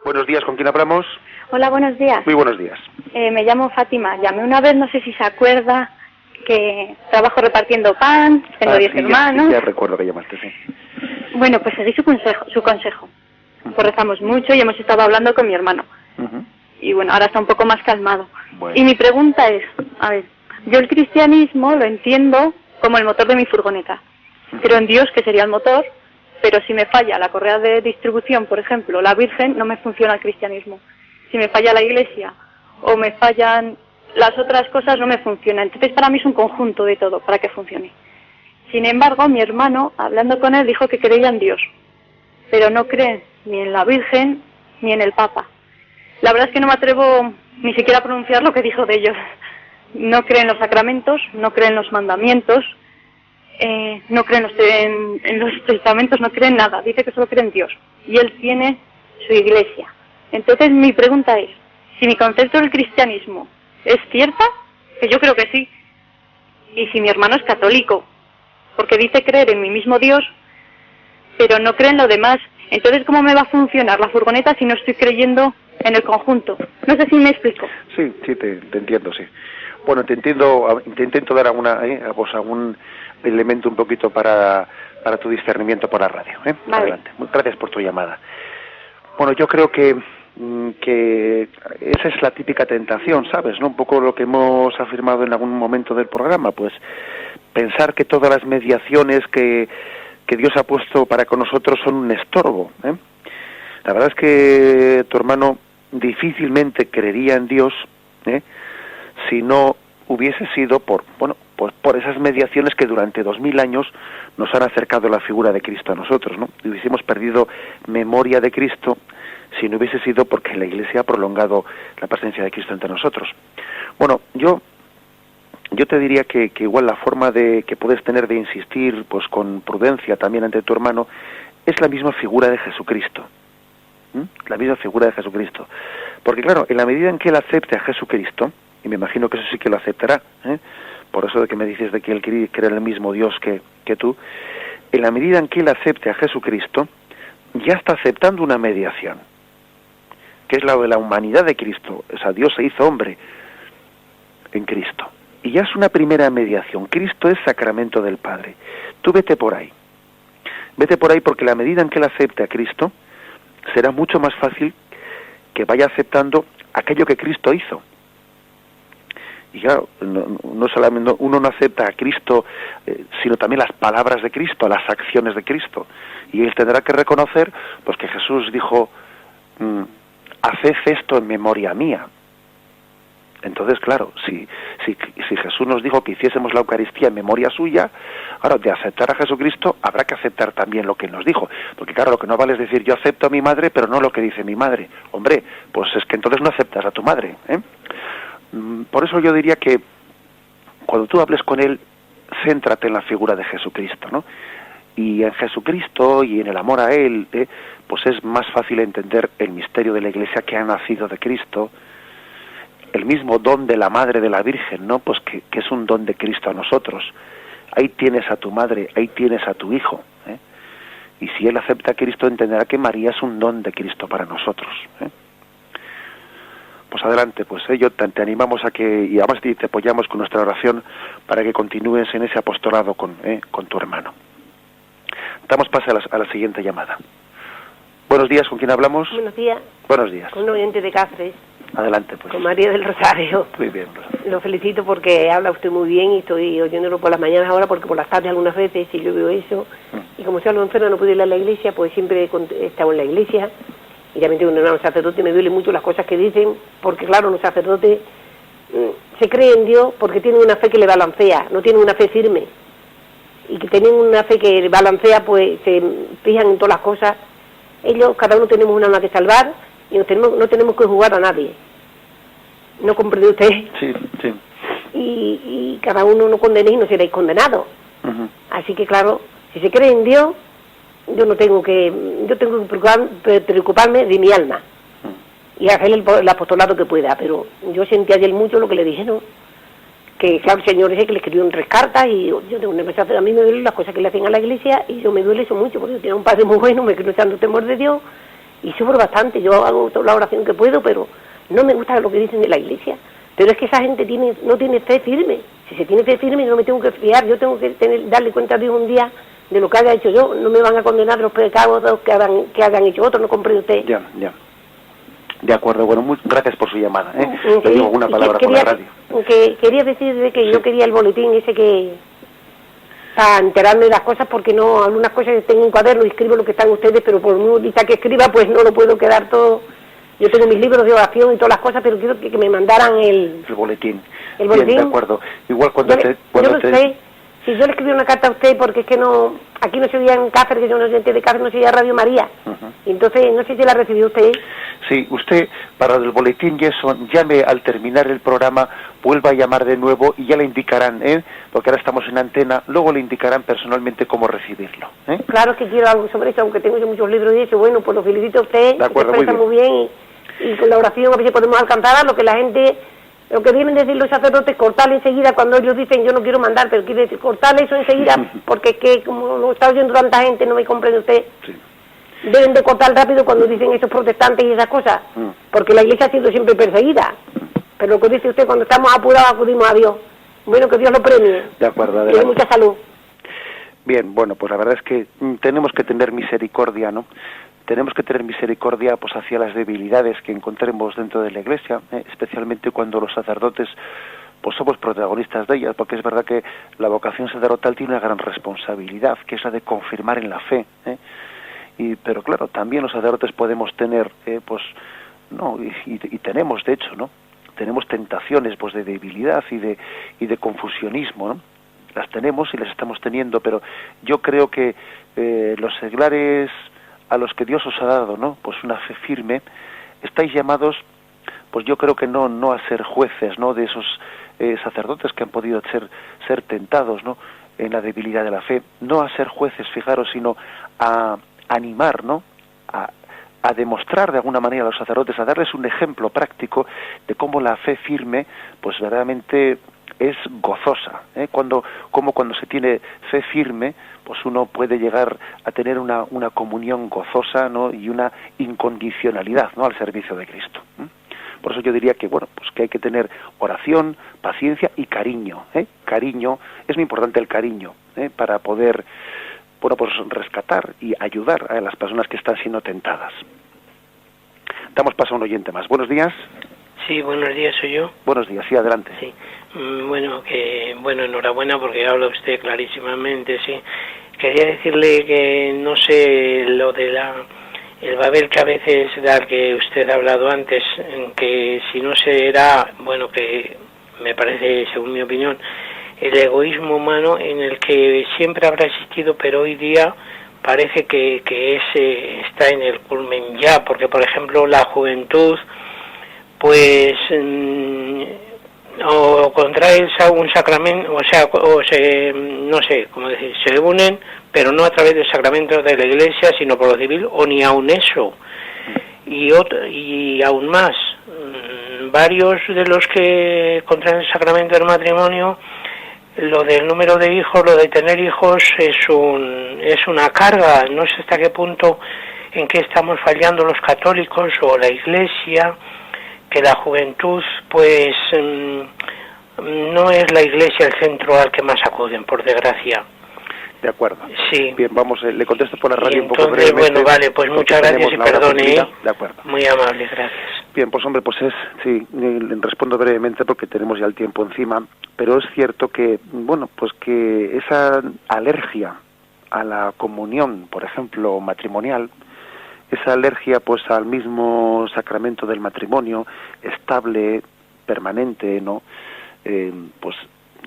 Buenos días, ¿con quién hablamos? Hola, buenos días. Muy buenos días. Me llamo Fátima. Llamé una vez, no sé si se acuerda, que trabajo repartiendo pan, tengo 10 hermanos. Ya recuerdo que llamaste, sí. Bueno, pues seguí su consejo. Pues rezamos mucho y hemos estado hablando con mi hermano. Y bueno, ahora está un poco más calmado. Bueno. Y mi pregunta es, a ver, yo el cristianismo lo entiendo como el motor de mi furgoneta. Creo en Dios, que sería el motor, pero si me falla la correa de distribución, por ejemplo, la Virgen, no me funciona el cristianismo. Si me falla la iglesia o me fallan las otras cosas, no me funciona. Entonces para mí es un conjunto de todo para que funcione. Sin embargo, mi hermano, hablando con él, dijo que creía en Dios, pero no cree ni en la Virgen ni en el Papa. La verdad es que no me atrevo ni siquiera a pronunciar lo que dijo de ellos. No cree en los sacramentos, no cree en los mandamientos, no cree en los testamentos, no cree en nada. Dice que solo cree en Dios. Y él tiene su iglesia. Entonces mi pregunta es, si mi concepto del cristianismo es cierta, que yo creo que sí, y si mi hermano es católico, porque dice creer en mi mismo Dios, pero no cree en lo demás, entonces ¿cómo me va a funcionar la furgoneta si no estoy creyendo en el conjunto? No sé si me explico. Sí, te entiendo, sí. Bueno, te intento dar algún elemento un poquito para tu discernimiento por la radio. Vale. Adelante. Gracias por tu llamada. Bueno, yo creo que esa es la típica tentación, ¿sabes? ¿No? Un poco lo que hemos afirmado en algún momento del programa, pues pensar que todas las mediaciones que Dios ha puesto para con nosotros son un estorbo. La verdad es que tu hermano difícilmente creería en Dios si no hubiese sido por esas mediaciones que durante 2000 años nos han acercado la figura de Cristo a nosotros, ¿no? Y hubiésemos perdido memoria de Cristo si no hubiese sido porque la Iglesia ha prolongado la presencia de Cristo entre nosotros. Bueno, yo te diría que igual la forma que puedes tener de insistir pues con prudencia también ante tu hermano es la misma figura de Jesucristo. La misma figura de Jesucristo. Porque claro, en la medida en que él acepte a Jesucristo, y me imagino que eso sí que lo aceptará, por eso de que me dices de que él cree en el mismo Dios que tú, en la medida en que él acepte a Jesucristo, ya está aceptando una mediación, que es la de la humanidad de Cristo. O sea, Dios se hizo hombre en Cristo. Y ya es una primera mediación. Cristo es sacramento del Padre. Tú vete por ahí. Vete por ahí porque la medida en que él acepte a Cristo, será mucho más fácil que vaya aceptando aquello que Cristo hizo. Y claro, no solamente uno no acepta a Cristo, sino también las palabras de Cristo, las acciones de Cristo. Y él tendrá que reconocer pues que Jesús dijo, haced esto en memoria mía. Entonces, claro, si Jesús nos dijo que hiciésemos la Eucaristía en memoria suya, ahora, de aceptar a Jesucristo, habrá que aceptar también lo que Él nos dijo. Porque claro, lo que no vale es decir, yo acepto a mi madre, pero no lo que dice mi madre. Hombre, pues es que entonces no aceptas a tu madre. Por eso yo diría que cuando tú hables con Él, céntrate en la figura de Jesucristo, ¿no? Y en Jesucristo y en el amor a Él, pues es más fácil entender el misterio de la Iglesia que ha nacido de Cristo, el mismo don de la Madre de la Virgen, ¿no? Pues que es un don de Cristo a nosotros. Ahí tienes a tu madre, ahí tienes a tu hijo. Y si él acepta a Cristo, entenderá que María es un don de Cristo para nosotros. Pues adelante, pues te animamos a que, y además te apoyamos con nuestra oración para que continúes en ese apostolado con tu hermano. Damos paso a la siguiente llamada. Buenos días, ¿con quién hablamos? Buenos días. Buenos días. Con un oyente de Cáceres. Adelante, pues. Con María del Rosario. Muy bien, Rosario. Lo felicito porque habla usted muy bien y estoy oyéndolo por las mañanas ahora porque por las tardes algunas veces si yo veo eso. Y como soy algo enferma no puedo ir a la iglesia, pues siempre he estado en la iglesia. Y también tengo un hermano sacerdote, me duele mucho las cosas que dicen, porque claro, los sacerdotes se creen en Dios porque tienen una fe que le balancea, no tienen una fe firme. Y que tienen una fe que le balancea, pues se fijan en todas las cosas. Ellos, cada uno tenemos un alma que salvar y no tenemos que jugar a nadie. ¿No comprende usted? Sí, sí. Y cada uno no condenéis y no seréis condenados. Así que claro, si se cree en Dios, yo tengo que preocuparme de mi alma y hacer el apostolado que pueda. Pero yo sentí ayer mucho lo que le dijeron, que claro, el Señor ese que le escribió 3 cartas y yo tengo una mensaje, a mí me duelen las cosas que le hacen a la iglesia y yo me duele eso mucho porque yo tenía un padre muy bueno, me crió echando temor de Dios y sufro bastante. Yo hago toda la oración que puedo, pero no me gusta lo que dicen de la Iglesia. Pero es que esa gente no tiene fe firme. Si se tiene fe firme, yo no me tengo que fiar. Yo tengo que darle cuenta a Dios un día de lo que haya hecho yo. No me van a condenar de los pecados que hayan hecho otros, ¿no comprende usted? Ya. De acuerdo, bueno, gracias por su llamada. Le digo alguna palabra por la radio. Quería decir que yo quería el boletín ese para enterarme de las cosas, porque no, algunas cosas que tengo en un cuaderno y escribo lo que están ustedes, pero por muy lista que escriba, pues no lo puedo quedar todo. Yo tengo mis libros de oración y todas las cosas, pero quiero que me mandaran el boletín. ¿El boletín? Bien, de acuerdo. Igual cuando yo no sé, si yo le escribí una carta a usted, porque es que aquí no se oía en Cáceres, que yo no sé de Cáceres, no se oía Radio María. Y entonces, no sé si la recibió usted. Sí, usted, para el boletín y eso, llame al terminar el programa, vuelva a llamar de nuevo y ya le indicarán, porque ahora estamos en antena, luego le indicarán personalmente cómo recibirlo. Claro que quiero algo sobre eso, aunque tengo yo muchos libros y eso. Bueno, pues lo felicito a usted, de acuerdo, que se expresa muy bien y con la oración a ver si podemos alcanzar a lo que la gente, lo que vienen a decir los sacerdotes, cortarle enseguida cuando ellos dicen yo no quiero mandar, pero quiere decir cortarle eso enseguida, porque es que como lo está oyendo tanta gente, no me comprende usted. Sí. Deben de cortar rápido cuando dicen esos protestantes y esas cosas, porque la Iglesia ha sido siempre perseguida. Pero lo que dice usted, cuando estamos apurados acudimos a Dios. Bueno, que Dios lo premie. De acuerdo, adelante. Y mucha salud. Bien, bueno, pues la verdad es que tenemos que tener misericordia, ¿no? Tenemos que tener misericordia pues hacia las debilidades que encontremos dentro de la Iglesia, especialmente cuando los sacerdotes pues somos protagonistas de ellas, porque es verdad que la vocación sacerdotal tiene una gran responsabilidad, que es la de confirmar en la fe, pero claro, también los sacerdotes podemos tener, y tenemos, de hecho, ¿no? Tenemos tentaciones pues de debilidad y de confusionismo, ¿no? Las tenemos y las estamos teniendo, pero yo creo que los seglares a los que Dios os ha dado, ¿no? Pues una fe firme, estáis llamados, pues yo creo que no a ser jueces, ¿no? De esos sacerdotes que han podido ser tentados, ¿no? En la debilidad de la fe, no a ser jueces, fijaros, sino a animar, ¿no? A demostrar de alguna manera a los sacerdotes, a darles un ejemplo práctico de cómo la fe firme, pues verdaderamente es gozosa, como cuando se tiene fe firme, pues uno puede llegar a tener una comunión gozosa, ¿no? Y una incondicionalidad, ¿no? Al servicio de Cristo. Por eso yo diría que pues que hay que tener oración, paciencia y cariño. Cariño, es muy importante el cariño, para poder pues rescatar y ayudar a las personas que están siendo tentadas. Damos paso a un oyente más. Buenos días. Sí, buenos días, soy yo. Buenos días, sí, adelante. Sí, bueno, enhorabuena porque habla usted clarísimamente, sí. Quería decirle que no sé lo de el Babel que a veces da, que usted ha hablado antes, que si no será, bueno, que me parece, según mi opinión, el egoísmo humano en el que siempre habrá existido, pero hoy día parece que está en el culmen ya, porque por ejemplo la juventud pues o contrae un sacramento, no sé cómo decir, se unen, pero no a través del sacramento de la Iglesia, sino por lo civil, o ni aun eso. Y aún más, varios de los que contraen el sacramento del matrimonio, lo del número de hijos, lo de tener hijos es una carga. No sé hasta qué punto en qué estamos fallando los católicos o la Iglesia, que la juventud pues no es la Iglesia el centro al que más acuden, por desgracia. De acuerdo. Sí. Bien, vamos, le contesto por la radio entonces, un poco brevemente. Bueno, vale, pues muchas gracias y perdone. De acuerdo. Muy amable, gracias. Bien, pues hombre, le respondo brevemente porque tenemos ya el tiempo encima, pero es cierto que, pues que esa alergia a la comunión, por ejemplo, matrimonial, esa alergia pues al mismo sacramento del matrimonio, estable, permanente, ¿no?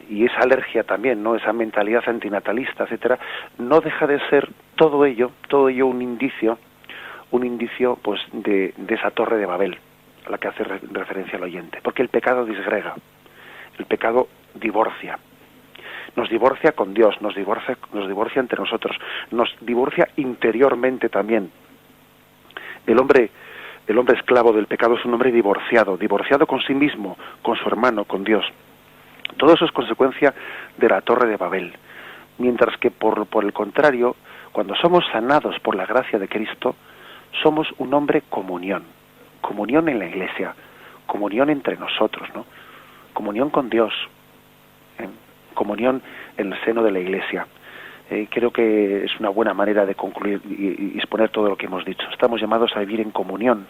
Y esa alergia también, ¿no? Esa mentalidad antinatalista, etcétera, no deja de ser todo ello un indicio pues de esa torre de Babel a la que hace referencia el oyente, porque el pecado disgrega, el pecado divorcia, nos divorcia con Dios, nos divorcia entre nosotros, nos divorcia interiormente también. El hombre esclavo del pecado es un hombre divorciado con sí mismo, con su hermano, con Dios. Todo eso es consecuencia de la torre de Babel. Mientras que por el contrario, cuando somos sanados por la gracia de Cristo, somos un hombre comunión en la Iglesia, comunión entre nosotros, ¿no? Comunión con Dios, comunión en el seno de la Iglesia. Creo que es una buena manera de concluir y exponer todo lo que hemos dicho. Estamos llamados a vivir en comunión,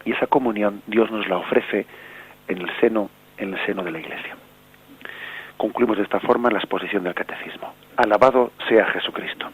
y esa comunión Dios nos la ofrece en el seno de la Iglesia. Concluimos de esta forma la exposición del Catecismo. Alabado sea Jesucristo.